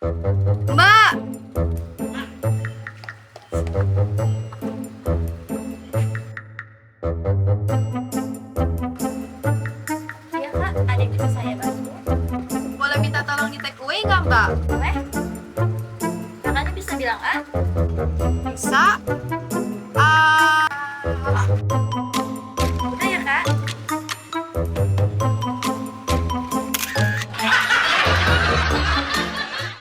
Mbak, Iya kak, ada yang bisa saya bantu? boleh minta tolong di take away nggak Mbak? Boleh? Kakaknya bisa bilang A? Bisa.